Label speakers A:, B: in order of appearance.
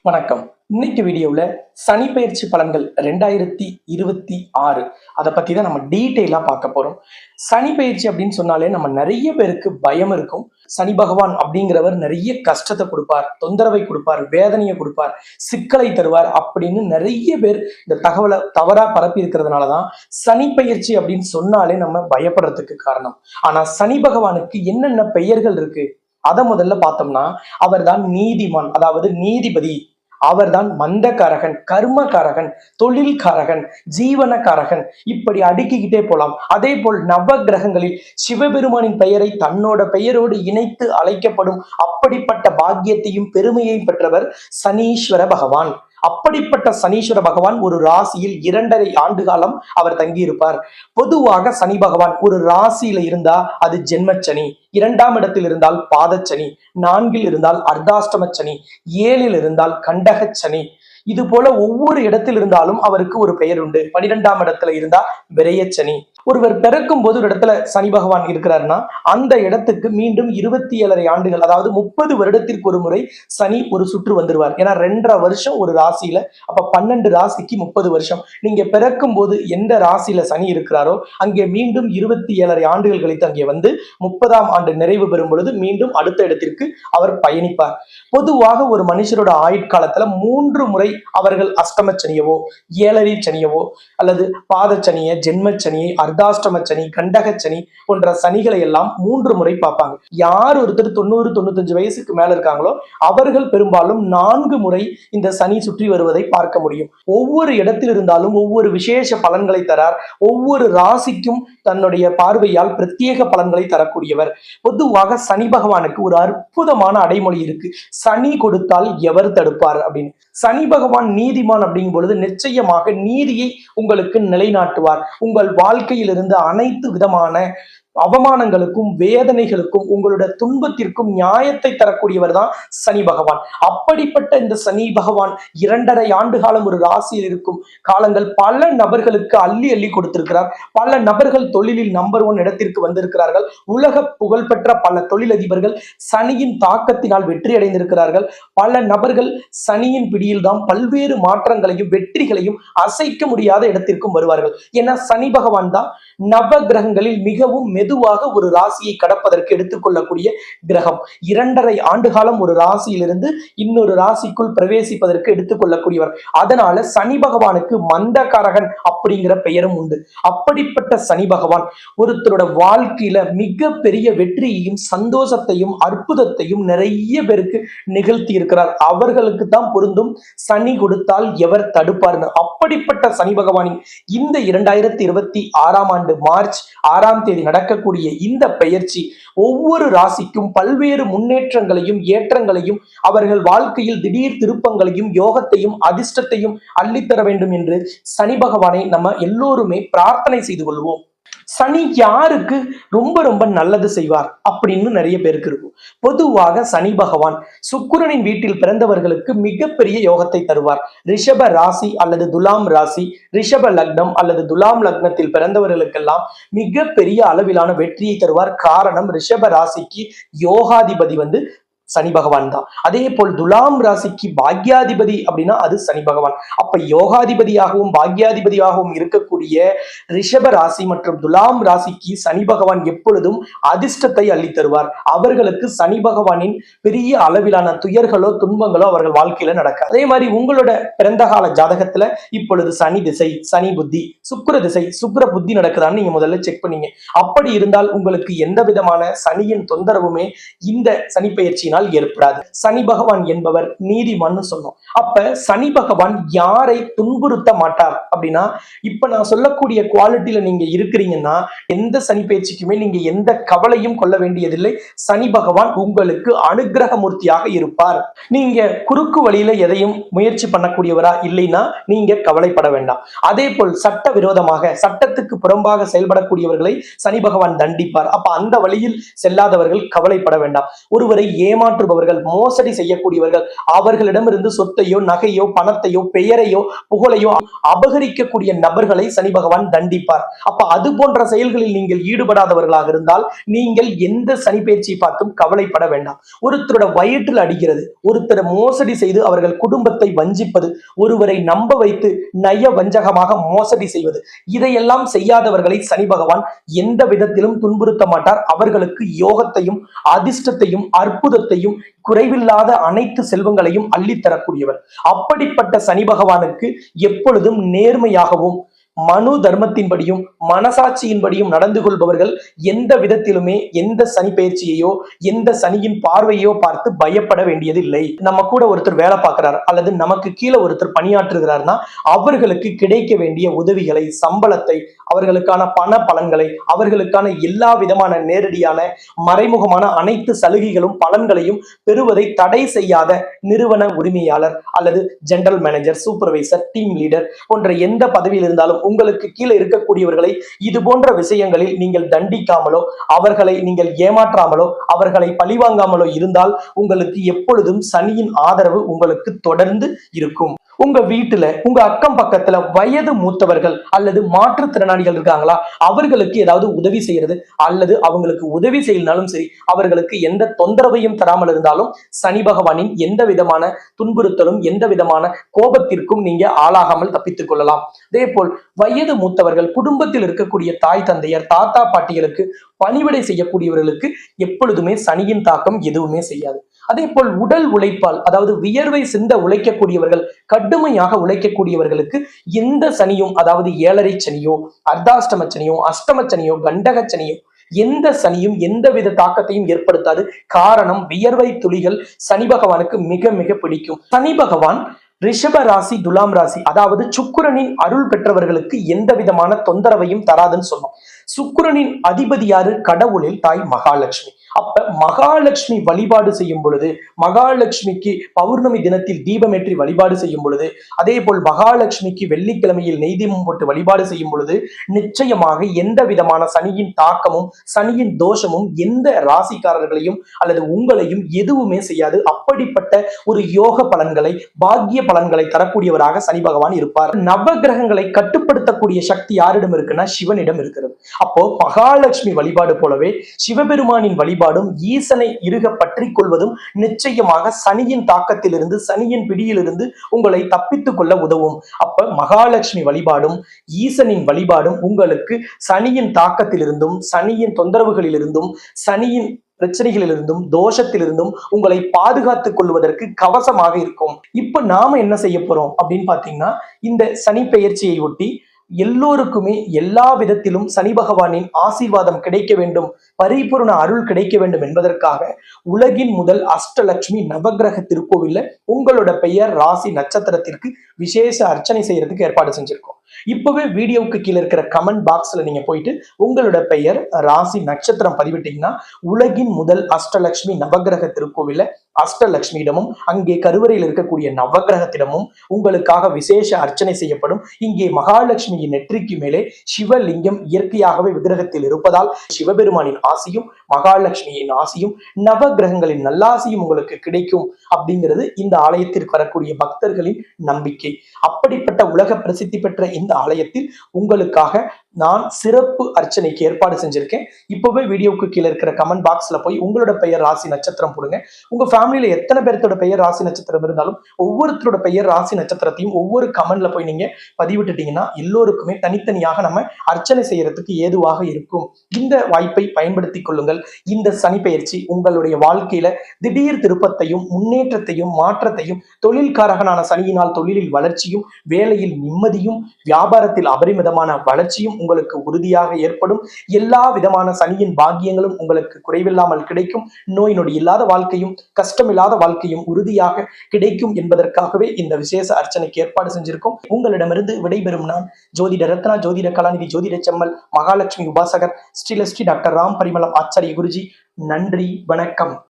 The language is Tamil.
A: வணக்கம். இன்னைக்கு வீடியோவில் சனி பயிற்சி பலன்கள் 2026 அதை பற்றி தான் நம்ம டீட்டெயிலாக பார்க்க போகிறோம். சனி பயிற்சி அப்படின்னு சொன்னாலே நம்ம நிறைய பேருக்கு பயம் இருக்கும். சனி பகவான் அப்படிங்கிறவர் நிறைய கஷ்டத்தை கொடுப்பார், தொந்தரவை கொடுப்பார், வேதனையை கொடுப்பார், சிக்கலை தருவார் அப்படின்னு நிறைய பேர் இந்த தகவலை தவறாக பரப்பி இருக்கிறதுனால தான் சனி பயிற்சி அப்படின்னு சொன்னாலே நம்ம பயப்படுறதுக்கு காரணம். ஆனால் சனி பகவானுக்கு என்னென்ன பெயர்கள் இருக்கு அதை முதல்ல பார்த்தோம்னா, அவர்தான் நீதிமான், அதாவது நீதிபதி. அவர்தான் மந்தகாரகன், கர்மகாரகன், தொழில்காரகன், ஜீவனகாரகன், இப்படி அடுக்கிக்கிட்டே போலாம். அதே போல் நவ கிரகங்களில் சிவபெருமானின் பெயரை தன்னோட பெயரோடு இணைத்து அழைக்கப்படும் அப்படிப்பட்ட பாக்கியத்தையும் பெருமையையும் பெற்றவர் சனீஸ்வர பகவான். அப்படிப்பட்ட சனீஸ்வர பகவான் ஒரு ராசியில் 2.5 ஆண்டு காலம் அவர் தங்கியிருப்பார். பொதுவாக சனி பகவான் ஒரு ராசியில இருந்தா அது ஜென்மச்சனி, 2ஆம் இடத்தில் இருந்தால் பாதச்சனி, 4இல் இருந்தால் அர்த்தாஷ்டம சனி, 7இல் இருந்தால் கண்டகச்சனி. இது போல ஒவ்வொரு இடத்தில் இருந்தாலும் அவருக்கு ஒரு பெயர் உண்டு. 12ஆம் இடத்துல இருந்தா விரயச்சனி. ஒருவர் பிறக்கும் போது ஒரு இடத்துல சனி பகவான் இருக்கிறாருன்னா அந்த இடத்துக்கு மீண்டும் 27.5 ஆண்டுகள், அதாவது 30 வருடத்திற்கு ஒரு முறை சனி ஒரு சுற்று வந்துருவார். ஏன்னா 2.5 வருஷம் ஒரு ராசியில, அப்ப 12 ராசிக்கு 30 வருஷம். நீங்க பிறக்கும் போது எந்த ராசியில சனி இருக்கிறாரோ அங்கே மீண்டும் 27.5 ஆண்டுகள் கழித்து அங்கே வந்து 30ஆம் ஆண்டு நிறைவு பெறும் பொழுது மீண்டும் அடுத்த இடத்திற்கு அவர் பயணிப்பார். பொதுவாக ஒரு மனுஷரோட ஆயுட்காலத்துல 3 முறை அவர்கள் அஷ்டம சனியவோ, 7.5 சனியவோ, அல்லது பாதச்சனியை, ஜென்மச்சனியை, அர்த்தாஷ்டம சனி, கண்டகச்சனி போன்ற சனிகளை எல்லாம் 3 முறை பார்ப்பாங்க. யார் ஒருத்தர் 90-95 வயசுக்கு மேல இருக்காங்களோ அவர்கள் பெரும்பாலும் 4 முறை இந்த சனி சுற்றி வருவதை பார்க்க முடியும். ஒவ்வொரு இடத்தில் இருந்தாலும் ஒவ்வொரு விசேஷ பலன்களை தரார். ஒவ்வொரு ராசிக்கும் தன்னுடைய பார்வையால் பிரத்யேக பலன்களை தரக்கூடியவர். பொதுவாக சனி பகவானுக்கு ஒரு அற்புதமான அடைமொழி இருக்கு, சனி கொடுத்தால் எவர் தடுப்பார் அப்படின்னு. சனி பகவான் நீதிமான் அப்படிங்கும் பொழுது நிச்சயமாக நீதியை உங்களுக்கு நிலைநாட்டுவார். உங்கள் வாழ்க்கையிலிருந்து அனைத்து விதமான அவமானங்களுக்கும் வேதனைகளுக்கும் உங்களுடைய துன்பத்திற்கும் நியாயத்தை தரக்கூடியவர் தான் சனி பகவான். அப்படிப்பட்ட இந்த சனி பகவான் 2.5 ஆண்டு காலம் ஒரு ராசியில் இருக்கும் காலங்கள் பல நபர்களுக்கு அள்ளி அள்ளி கொடுத்திருக்கிறார். பல நபர்கள் தொழிலில் நம்பர் 1 இடத்திற்கு வந்திருக்கிறார்கள். உலக புகழ்பெற்ற பல தொழிலதிபர்கள் சனியின் தாக்கத்தினால் வெற்றி அடைந்திருக்கிறார்கள். பல நபர்கள் சனியின் பிடியில் தான் பல்வேறு மாற்றங்களையும் வெற்றிகளையும் அசைக்க முடியாத இடத்திற்கும் வருவார்கள். ஏன்னா சனி பகவான் தான் நவ கிரகங்களில் மிகவும் மெதுவாக ஒரு ராசியை கடப்பதற்கு எடுத்துக்கொள்ளக்கூடிய கிரகம். 2.5 ஆண்டு காலம் ஒரு ராசியிலிருந்து இன்னொரு ராசிக்குள் பிரவேசிப்பதற்கு எடுத்துக்கொள்ளக்கூடியவர். அதனால சனி பகவானுக்கு மந்தகாரகன் அப்படிங்கிற பெயரும் உண்டு. அப்படிப்பட்ட சனி பகவான் ஒருத்தரோட வாழ்க்கையில மிக பெரிய வெற்றியையும் சந்தோஷத்தையும் அற்புதத்தையும் நிறைய பேருக்கு நிகழ்த்தி இருக்கிறார். அவர்களுக்கு தான் பொருந்தும் சனி கொடுத்தால் எவர் தடுப்பார்னு. அப்படிப்பட்ட சனி பகவானின் இந்த 2026ஆம் ஆண்டு மார்ச் 6ஆம் தேதி நடக்கக்கூடிய இந்த பெயர்ச்சி ஒவ்வொரு ராசிக்கும் பல்வேறு முன்னேற்றங்களையும் ஏற்றங்களையும் அவர்கள் வாழ்க்கையில் திடீர் திருப்பங்களையும் யோகத்தையும் அதிர்ஷ்டத்தையும் அள்ளித்தர வேண்டும் என்று சனி பகவானை நம்ம எல்லோருமே பிரார்த்தனை செய்து கொள்வோம். சனி யாருக்கு ரொம்ப ரொம்ப நல்லது செய்வார் அப்படின்னு நிறைய பேருக்கு இருக்கும். பொதுவாக சனி பகவான் சுக்கிரனின் வீட்டில் பிறந்தவர்களுக்கு மிகப்பெரிய யோகத்தை தருவார். ரிஷப ராசி அல்லது துலாம் ராசி, ரிஷப லக்னம் அல்லது துலாம் லக்னத்தில் பிறந்தவர்களுக்கெல்லாம் மிகப்பெரிய அளவிலான வெற்றியை தருவார். காரணம், ரிஷப ராசிக்கு யோகாதிபதி சனி பகவான் தான். அதே போல் துலாம் ராசிக்கு பாக்யாதிபதி அப்படின்னா அது சனி பகவான். அப்ப யோகாதிபதியாகவும் பாக்யாதிபதியாகவும் இருக்கக்கூடிய ரிஷப ராசி மற்றும் துலாம் ராசிக்கு சனி பகவான் எப்பொழுதும் அதிர்ஷ்டத்தை அள்ளி தருவார். அவர்களுக்கு சனி பகவானின் பெரிய அளவிலான துயர்களோ துன்பங்களோ அவர்கள் வாழ்க்கையில நடக்காது. அதே மாதிரி உங்களோட பிறந்த கால ஜாதகத்துல இப்பொழுது சனி திசை, சனி புத்தி, சுக்கிர திசை, சுக்கிர புத்தி நடக்குதான்னு நீங்க முதல்ல செக் பண்ணீங்க. அப்படி இருந்தால் உங்களுக்கு எந்த விதமான சனியின் தொந்தரவுமே இந்த சனி பயிற்சியினால் ஏற்படாது. சனி பகவான் என்பவர் நீதிமான் சொன்னோம். அப்ப சனி பகவான் யாரை துன்புறுத்த மாட்டார் அப்படின்னா, இப்ப நான் சொல்லக்கூடிய குவாலிட்டியில நீங்க இருக்கிறீங்கன்னா எந்த சனி பயிற்சிக்குமே நீங்க எந்த கவலையும் கொள்ள வேண்டியதில்லை. சனி பகவான் உங்களுக்கு அனுகிரக மூர்த்தியாக இருப்பார். நீங்க குறுக்கு வழியில எதையும் முயற்சி பண்ணக்கூடியவரா இல்லைன்னா நீங்க கவலைப்பட வேண்டாம். அதே போல் சட்ட விரோதமாக சட்டத்துக்கு புறம்பாக செயல்படக்கூடியவர்களை சனி பகவான் தண்டிப்பார். அப்ப அந்த வழியில் செல்லாதவர்கள் கவலைப்பட வேண்டாம். ஒருவரை ஏமாற்ற ஏமாற்றுபவர்கள், மோசடி செய்யக்கூடியவர்கள், அவர்களிடமிருந்து சொத்தையோ நகையோ பணத்தையோ பெயரையோ புகழையோ அபகரிக்கக்கூடிய நபர்களை சனி பகவான் தண்டிப்பார். அப்ப அது போன்ற செயல்களில் நீங்கள் ஈடுபடாதவர்களாக இருந்தால் நீங்கள் எந்த சனி பயிற்சியை பார்த்தும் கவலைப்பட வேண்டாம். ஒருத்தரோட வயிற்றில் அடிக்கிறது, ஒருத்தரை மோசடி செய்து அவர்கள் குடும்பத்தை வஞ்சிப்பது, ஒருவரை நம்ப வைத்து நய வஞ்சகமாக மோசடி செய்வது, இதையெல்லாம் செய்யாதவர்களை சனி பகவான் எந்த விதத்திலும் துன்புறுத்த மாட்டார். அவர்களுக்கு யோகத்தையும் அதிர்ஷ்டத்தையும் அற்புதத்தையும் குறைவில்லாத அனைத்து செல்வங்களையும் அள்ளித்தரக்கூடியவர். அப்படிப்பட்ட சனி பகவானுக்கு எப்பொழுதும் நேர்மையாகவும் மனு தர்மத்தின்படியும் மனசாட்சியின்படியும் நடந்து கொள்பவர்கள் எந்த விதத்திலுமே எந்த சனி பயிற்சியையோ எந்த சனியின் பார்வையோ பார்த்து பயப்பட வேண்டியது இல்லை. நம்ம கூட ஒருத்தர் வேலை பார்க்கிறார் அல்லது நமக்கு கீழே ஒருத்தர் பணியாற்றுகிறார்னா அவர்களுக்கு கிடைக்க வேண்டிய உதவிகளை, சம்பளத்தை, அவர்களுக்கான பண பலன்களை, அவர்களுக்கான எல்லா விதமான நேரடியான மறைமுகமான அனைத்து சலுகைகளும் பலன்களையும் பெறுவதை தடை செய்யாத நிறுவன உரிமையாளர் அல்லது general manager, supervisor, team leader போன்ற எந்த பதவியில் இருந்தாலும் உங்களுக்கு கீழே இருக்கக்கூடியவர்களை இது போன்ற விஷயங்களில் நீங்கள் தண்டிக்காமலோ அவர்களை நீங்கள் ஏமாற்றாமலோ அவர்களை பழிவாங்காமலோ இருந்தால் உங்களுக்கு எப்பொழுதும் சனியின் ஆதரவு உங்களுக்கு தொடர்ந்து இருக்கும். உங்க வீட்டுல உங்க அக்கம் பக்கத்துல வயது மூத்தவர்கள் அல்லது மாற்றுத்திறனாளிகள் இருக்காங்களா, அவர்களுக்கு ஏதாவது உதவி செய்யறது அல்லது அவங்களுக்கு உதவி செய்யலனாலும் சரி, அவர்களுக்கு எந்த தொந்தரவையும் தராமல் இருந்தாலும் சனி பகவானின் எந்த விதமான துன்புறுத்தலும் எந்த விதமான கோபத்திற்கும் நீங்க ஆளாகாமல் தப்பித்துக் கொள்ளலாம். அதே போல் வயது மூத்தவர்கள், குடும்பத்தில் இருக்கக்கூடிய தாய் தந்தையர், தாத்தா பாட்டிகளுக்கு பணிவிடை செய்யக்கூடியவர்களுக்கு எப்பொழுதுமே சனியின் தாக்கம் எதுவுமே செய்யாது. அதே போல் உடல் உழைப்பால், அதாவது வியர்வை சிந்த உழைக்கக்கூடியவர்கள், கடுமையாக உழைக்கக்கூடியவர்களுக்கு எந்த சனியும், அதாவது ஏழரை சனியோ அர்த்தாஷ்டம சனியோ அஷ்டம சனியோ கண்டக சனியோ எந்த சனியும் எந்தவித தாக்கத்தையும் ஏற்படுத்தாது. காரணம், வியர்வை துளிகள் சனி பகவானுக்கு மிக மிக பிடிக்கும். சனி பகவான் ரிஷப ராசி, துலாம் ராசி, அதாவது சுக்கிரனின் அருள் பெற்றவர்களுக்கு எந்த விதமான தொந்தரவையும் தராதுன்னு சொன்னோம். சுக்கிரனின் அதிபதி யாரு? கடவுளில் தாய் மகாலட்சுமி. அப்ப மகாலட்சுமி வழிபாடு செய்யும் பொழுது, மகாலட்சுமிக்கு பௌர்ணமி தினத்தில் தீபமேற்றி வழிபாடு செய்யும் பொழுது, அதே போல் மகாலட்சுமிக்கு வெள்ளிக்கிழமையில் நெய்தீபம் போட்டு வழிபாடு செய்யும் பொழுது நிச்சயமாக எந்த விதமான சனியின் தாக்கமும் சனியின் தோஷமும் எந்த ராசிக்காரர்களையும் அல்லது உங்களையும் எதுவுமே செய்யாது. அப்படிப்பட்ட ஒரு யோக பலன்களை, பாக்கிய பலன்களை தரக்கூடியவராக சனி பகவான் இருப்பார். நவ கிரகங்களை கட்டுப்படுத்தக்கூடிய சக்தி யாரிடம் இருக்குன்னா சிவனிடம் இருக்கிறது. அப்போ மகாலட்சுமி வழிபாடு போலவே சிவபெருமானின் வழிபாடும் ஈசனை இறுக பற்றி கொள்வதும் நிச்சயமாக சனியின் தாக்கத்திலிருந்து சனியின் பிடியிலிருந்து உங்களை தப்பித்துக் கொள்ள உதவும். அப்ப மகாலட்சுமி வழிபாடும் ஈசனின் வழிபாடும் உங்களுக்கு சனியின் தாக்கத்திலிருந்தும் சனியின் தொந்தரவுகளிலிருந்தும் சனியின் பிரச்சனைகளிலிருந்தும் தோஷத்திலிருந்தும் உங்களை பாதுகாத்துக் கொள்வதற்கு கவசமாக இருக்கும். இப்ப நாம என்ன செய்ய போறோம் அப்படின்னு பாத்தீங்கன்னா, இந்த சனி பெயர்ச்சியை ஒட்டி எல்லோருக்குமே எல்லா விதத்திலும் சனி பகவானின் ஆசீர்வாதம் கிடைக்க வேண்டும், பரிபூர்ண அருள் கிடைக்க வேண்டும் என்பதற்காக உலகின் முதல் அஷ்டலட்சுமி நவகிரக திருக்கோவில்ல உங்களோட பெயர், ராசி, நட்சத்திரத்திற்கு விசேஷ அர்ச்சனை செய்யறதுக்கு ஏற்பாடு செஞ்சிருக்கோம். இப்பவே வீடியோவுக்கு கீழே இருக்கிற கமெண்ட் பாக்ஸ்ல நீங்க போயிட்டு உங்களோட பெயர், ராசி, நட்சத்திரம் பதிவிட்டீங்கன்னா உலகின் முதல் அஷ்டலட்சுமி நவகிரக திருக்கோவில்ல அஷ்டலட்சுமியிடமும் அங்கே கருவறையில் இருக்கக்கூடிய நவகிரகத்திடமும் உங்களுக்காக விசேஷ அர்ச்சனை செய்யப்படும். இங்கே மகாலட்சுமியின் நெற்றிக்கு மேலே சிவலிங்கம் இயற்கையாகவே விக்கிரகத்தில் இருப்பதால் சிவபெருமானின் ஆசியும் மகாலட்சுமியின் ஆசியும் நவகிரகங்களின் நல்லாசியும் உங்களுக்கு கிடைக்கும் அப்படிங்கிறது இந்த ஆலயத்திற்கு வரக்கூடிய பக்தர்களின் நம்பிக்கை. அப்படிப்பட்ட உலக பிரசித்தி பெற்ற இந்த ஆலயத்தில் உங்களுக்காக நான் சிறப்பு அர்ச்சனைக்கு ஏற்பாடு செஞ்சிருக்கேன். இப்பவே வீடியோவுக்கு கீழே இருக்கிற கமெண்ட் பாக்ஸ்ல போய் உங்களோட பெயர், ராசி, நட்சத்திரம் போடுங்க. உங்க ஃபேமிலியில எத்தனை பேர்த்தோட பெயர், ராசி, நட்சத்திரம் இருந்தாலும் ஒவ்வொருத்தரோட பெயர், ராசி, நட்சத்திரத்தையும் ஒவ்வொரு கமெண்ட்ல போய் நீங்க பதிவிட்டுட்டீங்கன்னா எல்லோருக்குமே தனித்தனியாக நம்ம அர்ச்சனை செய்யறதுக்கு ஏதுவாக இருக்கும். இந்த வாய்ப்பை பயன்படுத்திக் கொள்ளுங்கள். இந்த சனி பெயர்ச்சி உங்களுடைய வாழ்க்கையில திடீர் திருப்பத்தையும் முன்னேற்றத்தையும் மாற்றத்தையும், தொழில்காரகனான சனியினால் தொழிலில் வளர்ச்சியும், வேலையில் நிம்மதியும், வியாபாரத்தில் அபரிமிதமான வளர்ச்சியும் உங்களுக்கு உறுதியாக ஏற்படும். எல்லா விதமான சனியின் பாக்கியங்களும் உங்களுக்கு குறைவில்லாமல் கிடைக்கும். நோய் நொடி இல்லாத வாழ்க்கையும் கஷ்டமில்லாத வாழ்க்கையும் உறுதியாக கிடைக்கும் என்பதற்காகவே இந்த விசேஷ அர்ச்சனைக்கு ஏற்பாடு செஞ்சிருக்கோம். உங்களிடமிருந்து விடைபெறும் நான் ஜோதிட ரத்னா, ஜோதிட கலாநிதி, ஜோதிட செம்மல், மகாலட்சுமி உபாசகர், ஸ்ரீலஸ்ரீ டாக்டர் ராம் பரிமளம் ஆச்சாரிய குருஜி. நன்றி, வணக்கம்.